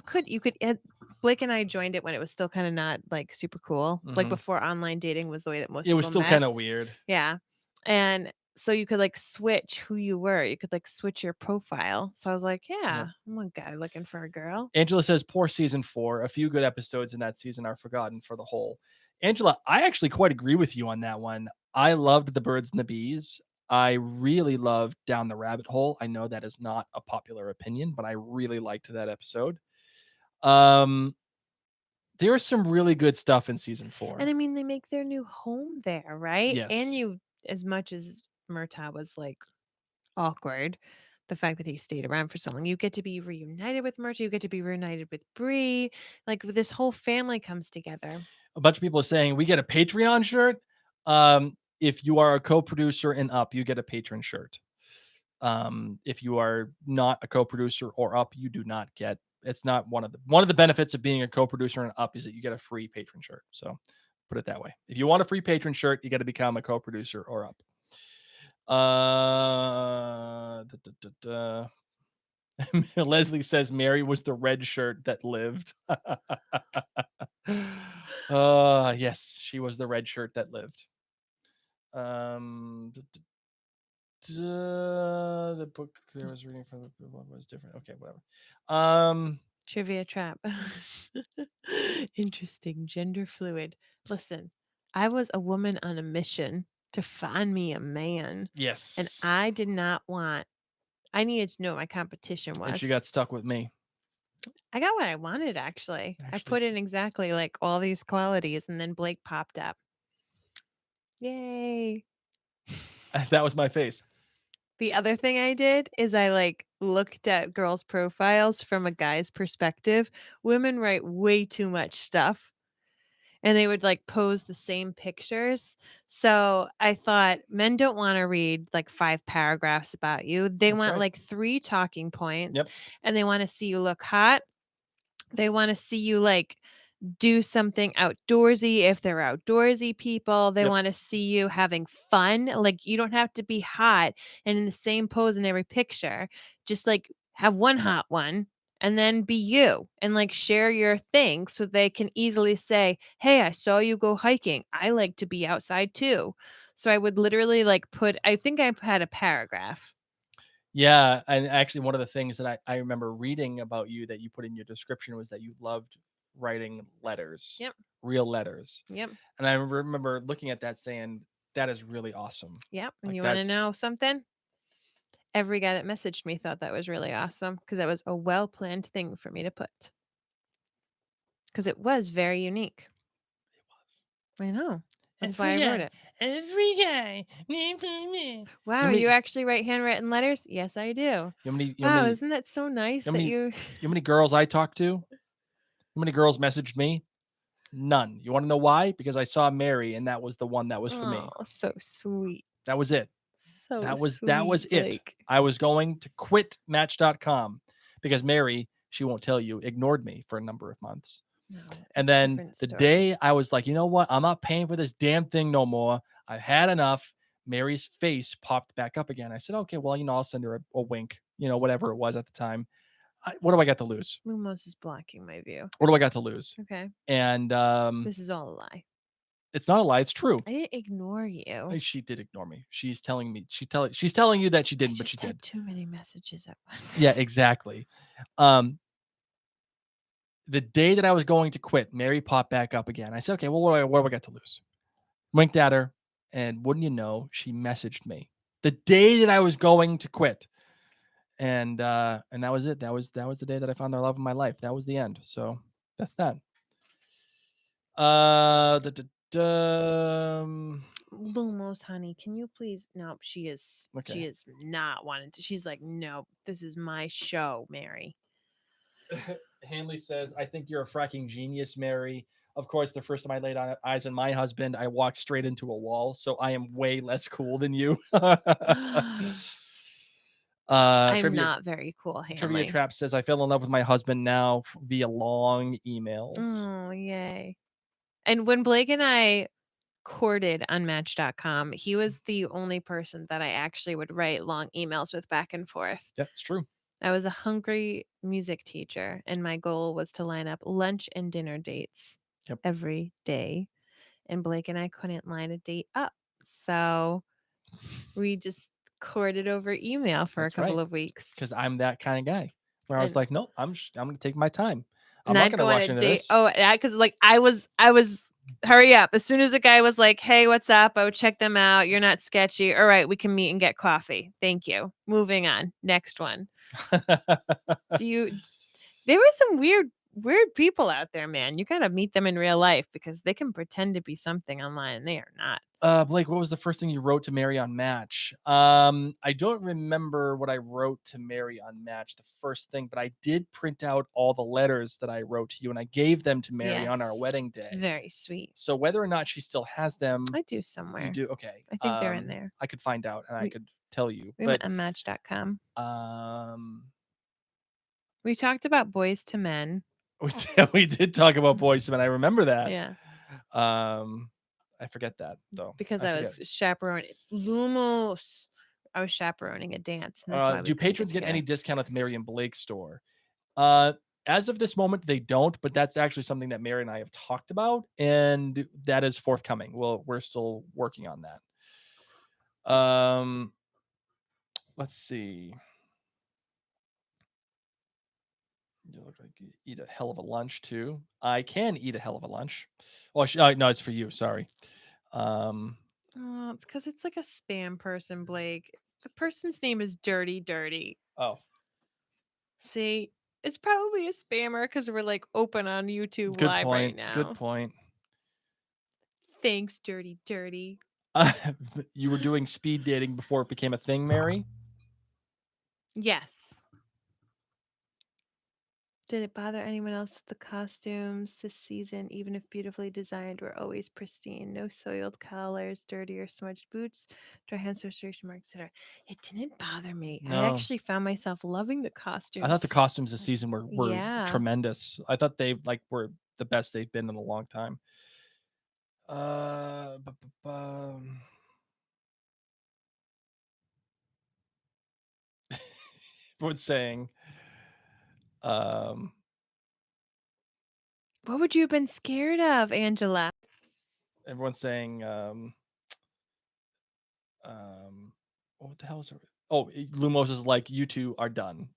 Blake and I joined it when it was still kind of not like super cool. Like Mhm. before online dating was the way that most It was people still met. kind of weird. Yeah. And so you could like switch who you were. You could like switch your profile. So I was like, Yep. yeah, I'm a guy looking for a girl. Angela says, poor season 4. A few good episodes in that season are forgotten for the whole. Angela, I actually quite agree with you on that one. I loved The Birds and the Bees. I really loved Down the Rabbit Hole. I know that is not a popular opinion, but I really liked that episode. Um, there's some really good stuff in season And 4. I mean, they make their new home there, right? And Yes. you, as much as Murtaugh was like awkward, the fact that he stayed around for so long, you get to be reunited with Murtaugh, you get to be reunited with Bree. Like this whole family comes together. A bunch of people are saying we get a Patreon shirt. If you are a co-producer and up, you get a patron shirt. If you are not a co-producer or up, you do not get. It's not one of the benefits of being a co-producer and up is that you get a free patron shirt. So put it that way. If you want a free patron shirt, you got to become a co-producer or up. Da, da, da, da. Leslie says Mary was the red shirt that lived. Yes, she was the red shirt that lived. The book I was reading from the one was different. Okay, whatever. Trivia trap. Interesting. Gender fluid. Listen, I was a woman on a mission to find me a man. And Yes, I needed to know what my competition and she was. got stuck with me. I got what I wanted, actually. I Actually, put in exactly like all these qualities, and then Blake popped up. Yay. that was my face. The other thing I did is I like looked at girls' profiles from a guy's perspective. Women write way too much stuff and they would like pose the same pictures. So I thought men don't want to read like 5 paragraphs about you. They That's want right. like 3 talking points Yep. and they want to see you look hot. They want to see you like do something outdoorsy if they're outdoorsy people. They Yep. want to see you having fun. Like you don't have to be hot and in the same pose in every picture. Just like have one hot one and then be you and like share your thing so they can easily say, "Hey, I saw you go hiking. I like to be outside too." So I would literally like I think I had a paragraph. Yeah, and actually, one of the things that I remember reading about you that you put in your description was that you loved writing letters, Yep. real letters, Yep. and I remember looking at that saying, "That is really awesome." Yep. And Like you want to that's know something? Every guy that messaged me thought that was really awesome because that was a well planned thing for me to put because it was very unique. it was. I know. That's why I wrote it. Every guy. Wow, you actually write handwritten letters? Yes, I do. You know Wow, many isn't that so nice you know that many you you know many girls I talked to? How many girls messaged me? None. You want to know why? Because I saw Mary and that was the one that was for Oh, me. so sweet. That was it. So That sweet, was it. Blake. I was going to quit Match.com because Mary, she won't tell you, ignored me for a number of months. No, And it's a then different the story. day I was like, you know what? I'm not paying for this damn thing no more. I've had enough. Mary's face popped back up again. I said, okay, well, I'll send her a wink, whatever it was at the time. What do I got to lose? Lumos is blocking my view. What do I got to lose? Okay. And This is all a lie. it's not a lie. It's true. I didn't ignore you. She did ignore me. She's telling me. She's telling you that she I didn't, but just she had did. too many messages at once. Yeah, exactly. The day that I was going to quit, Mary popped back up again. I said, okay, well, what do I got to lose? Winked at her, and wouldn't you know, she messaged me the day that I was going to quit, and that was it. That was the day that I found the love of my life. That was the end. So that's that. Lumos, honey, can you please? No, she Okay. is not wanting to. She's like, no, this is my show, Mary. Hanley says, I think you're a fracking genius, Mary. Of course, the first time I laid eyes on my husband, I walked straight into a wall. So I am way less cool than you. I'm Trivia not very cool, Trivia Hanley. Trap says, I fell in love with my husband now via long emails. Oh, yay. And when Blake and I courted on Match.com, he was the only person that I actually would write long emails with back and forth. Yeah, it's true. I was a hungry music teacher, and my goal was to line up lunch and dinner dates every day. And Blake and I couldn't line a date up. So we just courted over email for a couple of weeks. Because I'm that kind of going where I was And like, nope, I'm going to take my time. I'm and not I'd going to go on rush a into date. this. Oh, yeah, because like I was hurry up. As soon as the guy was like, "Hey, what's up?" I would check them out. You're not sketchy. All right, we can meet and get coffee. Thank you. Moving on. Next one. Do you? There were some weird people out there, man. You gotta meet them in real life because they can pretend to be something online and they are not. Blake, what was the first thing you wrote to Mary on Match? I don't remember what I wrote to Mary on Match, the first thing, but I did print out all the letters that I wrote to you and I gave them to Mary on our Yes. wedding day. Very sweet. So whether or not she still has them, I do somewhere. you do. Okay. I think they're in there. I could find out and I could tell you. We But went on Match.com. um, We talked about Boys to Men. we did talk about Boys to Men. I remember that. Yeah. I forget that though. Because I was chaperoning Lumos. I was chaperoning a dance, and that's why we Do couldn't patrons get together. any discount at the Mary and Blake store? As of this moment, they don't, but that's actually something that Mary and I have talked about, and that is forthcoming. We're still working on that. Let's see. You look like you eat a hell of a lunch too. I can eat a hell of a lunch. Oh, no, it's for you. Sorry. Oh, it's because it's like a spam person, Blake. The person's name is Dirty Dirty. Oh, See, it's probably a spammer because we're like open on YouTube good Live right point. now. Good point. Thanks, Dirty Dirty. You were doing speed dating before it became a thing, Mary? Yes. Did it bother anyone else that the costumes this season, even if beautifully designed, were always pristine? No soiled collars, dirty or smudged boots, dry hands, restoration marks, etc. It didn't bother me. No. I actually found myself loving the costumes. I thought the costumes this season were Yeah. tremendous. I thought they were the best they've been in a long time. Everyone's saying, what would you have been scared of, Angela? everyone's saying, what the hell is it? Oh, Lumos is like, you two are done.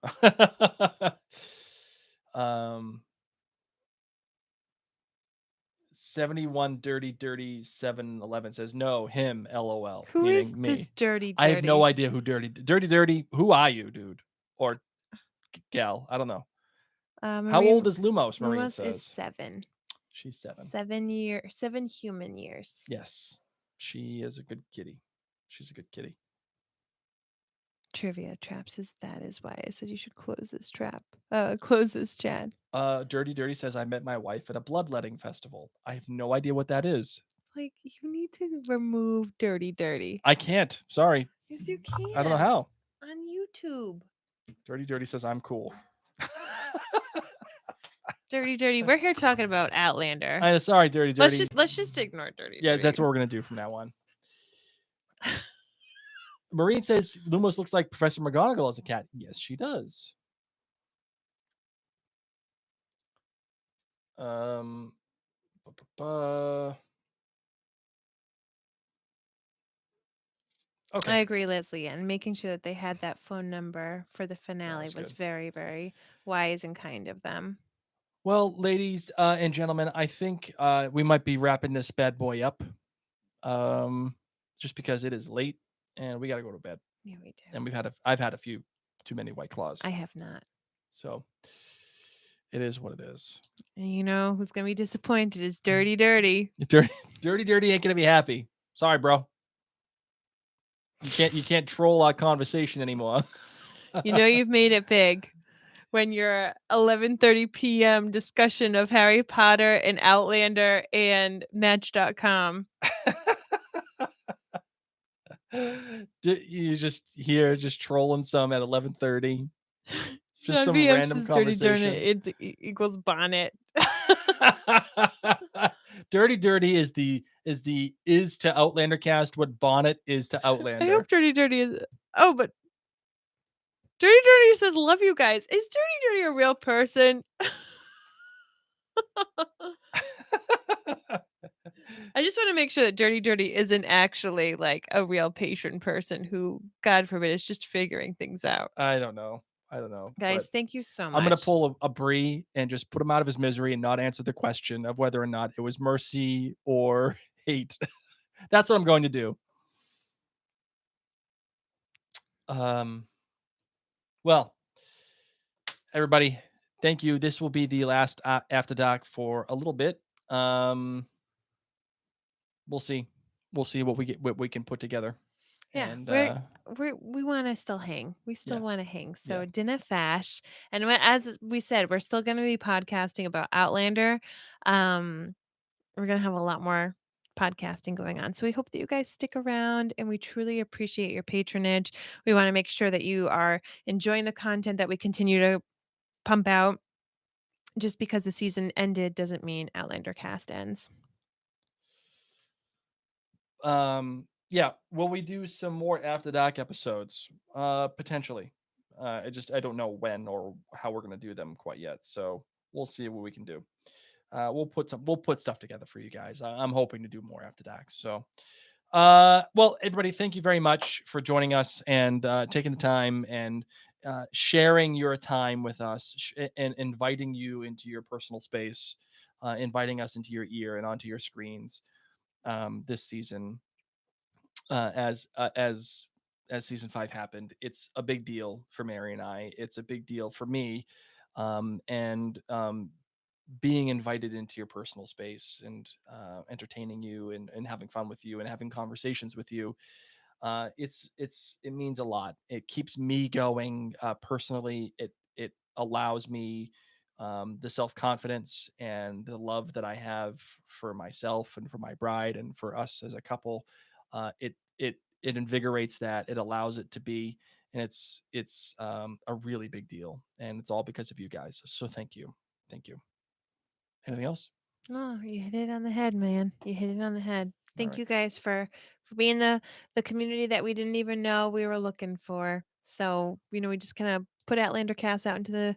71 dirty 711 says no, him, LOL. Who meaning is me. this Dirty Dirty? I have no idea who dirty. Who are you, dude? Or gal? I don't know. How old is Lumos? Marine Lumos says is 7. She's 7. 7 human years. Yes, she is a good kitty. She's a good kitty. Trivia trap says that is why I said you should close this trap. Close this chat. Dirty Dirty says I met my wife at a bloodletting festival. I have no idea what that is. Like, you need to remove Dirty Dirty. I can't. Sorry. Yes, you can. I don't know how. On YouTube. Dirty Dirty says I'm cool. Dirty Dirty. We're here talking about Outlander. I'm sorry, Dirty Dirty. Let's just ignore Dirty Yeah, Dirty. that's what we're gonna do from now on. Maureen says Lumos looks like Professor McGonagall as a cat. Yes, she does. Um, Okay. I agree, Leslie. And making sure that they had that phone number for the finale was good. very, very wise and kind of them. Well, ladies and gentlemen, I think we might be wrapping this bad boy up. Just because it is late and we got to go to bed. Yeah, we do. And I've had a few too many White Claws. I have not. So it is what it is. And you know who's gonna be disappointed is Dirty Dirty. Dirty Dirty ain't gonna be happy. Sorry, bro. You can't troll our conversation anymore. You know you've made it big when your 11:30 p.m. discussion of Harry Potter and Outlander and Match.com. You just here just trolling some at 11:30. Just John some PM random says Dirty conversation. Dirty equals bonnet. Dirty Dirty is to Outlander cast what Bonnet is to Outlander. I hope Dirty Dirty is. Oh, but Dirty Dirty says, "Love you guys." Is Dirty Dirty a real person? I just want to make sure that Dirty Dirty isn't actually like a real patron person who, God forbid, is just figuring things out. I don't know. Guys, thank you so much. I'm gonna pull a Bree and just put him out of his misery and not answer the question of whether or not it was mercy or hate. That's what I'm going to do. Well, everybody, thank you. This will be the last After Dark for a little bit. We'll see what we can put together. Yeah, and we want to still hang. We still Yeah. want to hang. So Yeah. dinner fash, and as we said, we're still going to be podcasting about Outlander. We're going to have a lot more podcasting going on. So we hope that you guys stick around, and we truly appreciate your patronage. We want to make sure that you are enjoying the content that we continue to pump out. Just because the season ended doesn't mean Outlander cast ends. Yeah, will we do some more After Dark episodes? Potentially. I don't know when or how we're gonna do them quite yet. So we'll see what we can do. We'll put stuff together for you guys. I'm hoping to do more After Dark. So well, everybody, thank you very much for joining us and taking the time and sharing your time with us and inviting you into your personal space, inviting us into your ear and onto your screens this season. As season 5 happened, it's a big deal for Mary and I. It's a big deal for me, and being invited into your personal space and entertaining you and having fun with you and having conversations with you. It means a lot. It keeps me going personally. It allows me the self-confidence and the love that I have for myself and for my bride and for us as a couple. It invigorates that. It allows it to be, and it's a really big deal, and it's all because of you guys. So thank you. Anything else? Oh, you hit it on the head, man. You hit it on the head. Thank right. you guys for being the community that we didn't even know we were looking for. So, we just kind of put Outlander Cast out into the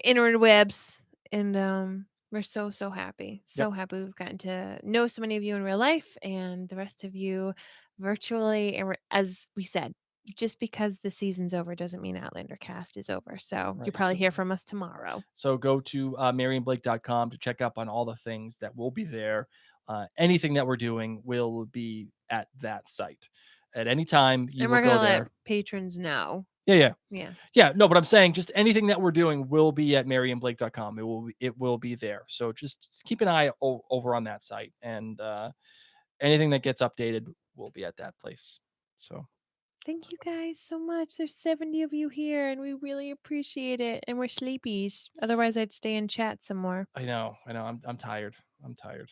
interwebs, and we're so happy. So happy we've gotten to know so many of you in real life and the rest of you virtually. And as we said, just because the season's over doesn't mean Outlander Cast is over. So you'll probably hear from us tomorrow. So go to maryandblake.com to check up on all the things that will be there. Anything that we're doing will be at that site at any time. You And will we're gonna go there. let patrons know. Yeah. Yeah. Yeah, no, but I'm saying just anything that we're doing will be at maryandblake.com. It will be there. So just keep an eye over on that site, and anything that gets updated will be at that place. So Thank you guys so much. There's 70 of you here, and we really appreciate it. And we're sleepies. Otherwise, I'd stay and chat some more. I know. I'm tired. I'm tired.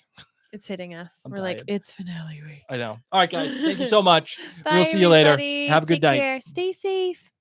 It's hitting us. I'm We're like, tired. it's finale week. I know. All right, guys. Thank you so much. Bye, We'll see you later. everybody. Have a good Take night. care. Stay safe.